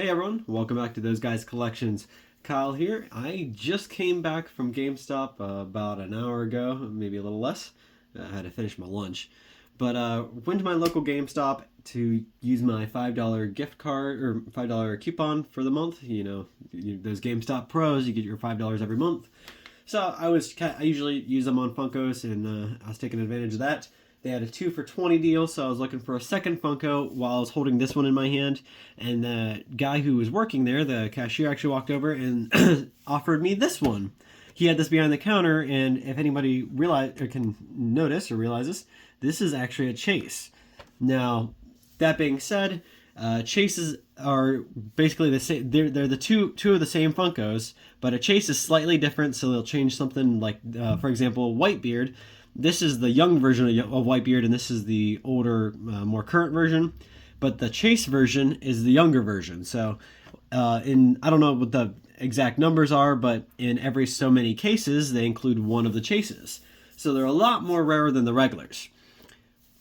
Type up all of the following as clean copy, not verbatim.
Hey everyone, welcome back to Those Guys Collections. Kyle here. I just came back from GameStop about an hour ago, maybe a little less. I had to finish my lunch. But went to my local GameStop to use my $5 gift card or $5 coupon for the month. Those GameStop Pros, you get your $5 every month. So I usually use them on Funkos, and I was taking advantage of that. They had a 2 for $20 deal, so I was looking for a second Funko while I was holding this one in my hand. And the guy who was working there, the cashier, actually walked over and offered me this one. He had this behind the counter, and if anybody can notice or realizes, this is actually a chase. Now, that being said, chases are basically the same. They're the two of the same Funkos, but a chase is slightly different, so they'll change something like, for example, Whitebeard. This is the young version of Whitebeard, and this is the older, more current version. But the chase version is the younger version. So, I don't know what the exact numbers are, but in every so many cases, they include one of the chases. So they're a lot more rarer than the regulars.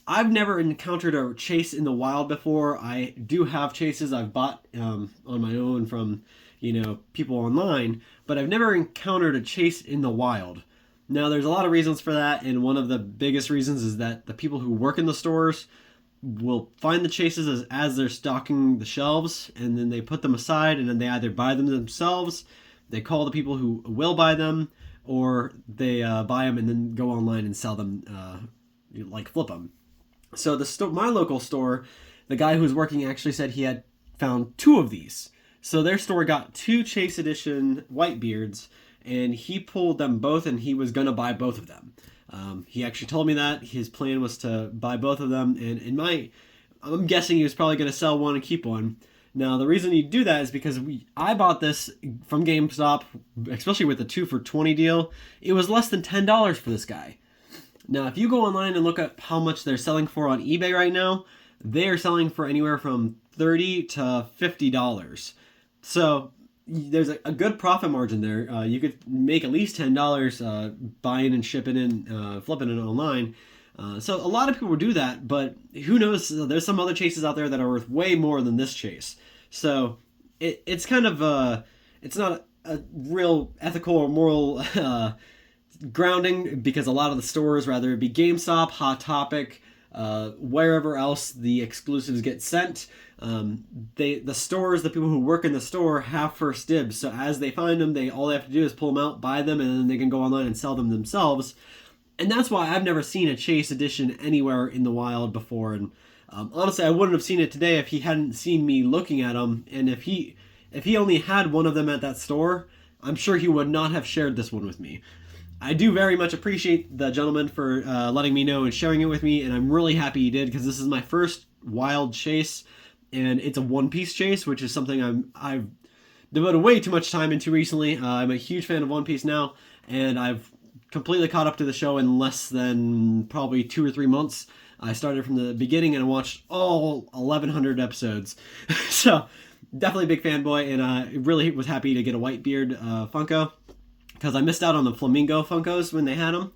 I've never encountered a chase in the wild before. I do have chases I've bought on my own from, people online, but I've never encountered a chase in the wild. Now, there's a lot of reasons for that, and one of the biggest reasons is that the people who work in the stores will find the chases as they're stocking the shelves, and then they put them aside, and then they either buy them themselves, they call the people who will buy them, or they buy them and then go online and sell them, flip them. So my local store, the guy who was working actually said he had found 2 of these. So their store got 2 Chase Edition Whitebeards, and he pulled them both, and he was going to buy both of them. He actually told me that his plan was to buy both of them, and I'm guessing he was probably going to sell one and keep one. Now, the reason you do that is because I bought this from GameStop, especially with the 2 for $20 deal. It was less than $10 for this guy. Now, if you go online and look at how much they're selling for on eBay right now, they are selling for anywhere from $30 to $50. So there's a good profit margin there. You could make at least $10 buying and shipping and flipping it online. So a lot of people do that, but who knows? There's some other chases out there that are worth way more than this chase. So it's kind of it's not a real ethical or moral grounding, because a lot of the stores, rather it be GameStop, Hot Topic, wherever else the exclusives get sent, the stores, the people who work in the store have first dibs. So as they find them, all they have to do is pull them out, buy them, and then they can go online and sell them themselves. And that's why I've never seen a Chase Edition anywhere in the wild before. And honestly, I wouldn't have seen it today if he hadn't seen me looking at them. And if he only had one of them at that store, I'm sure he would not have shared this one with me. I do very much appreciate the gentleman for letting me know and sharing it with me, and I'm really happy he did, because this is my first wild chase, and it's a one-piece chase, which is something I've devoted way too much time into recently. I'm a huge fan of One Piece now, and I've completely caught up to the show in less than probably 2 or 3 months. I started from the beginning and watched all 1,100 episodes. So definitely a big fanboy, and I really was happy to get a Whitebeard Funko, because I missed out on the Flamingo Funkos when they had them.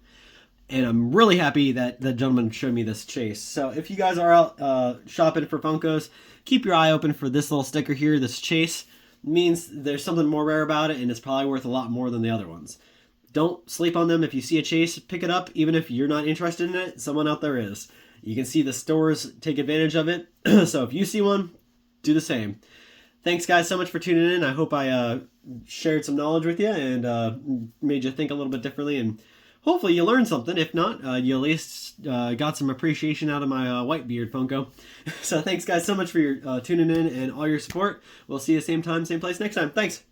And I'm really happy that the gentleman showed me this chase. So if you guys are out shopping for Funkos, keep your eye open for this little sticker here, this chase. It means there's something more rare about it, and it's probably worth a lot more than the other ones. Don't sleep on them. If you see a chase, pick it up. Even if you're not interested in it, someone out there is. You can see the stores take advantage of it. So if you see one, do the same. Thanks, guys, so much for tuning in. I hope I shared some knowledge with you and made you think a little bit differently. And hopefully you learned something. If not, you at least got some appreciation out of my Whitebeard Funko. So thanks, guys, so much for your tuning in and all your support. We'll see you same time, same place next time. Thanks.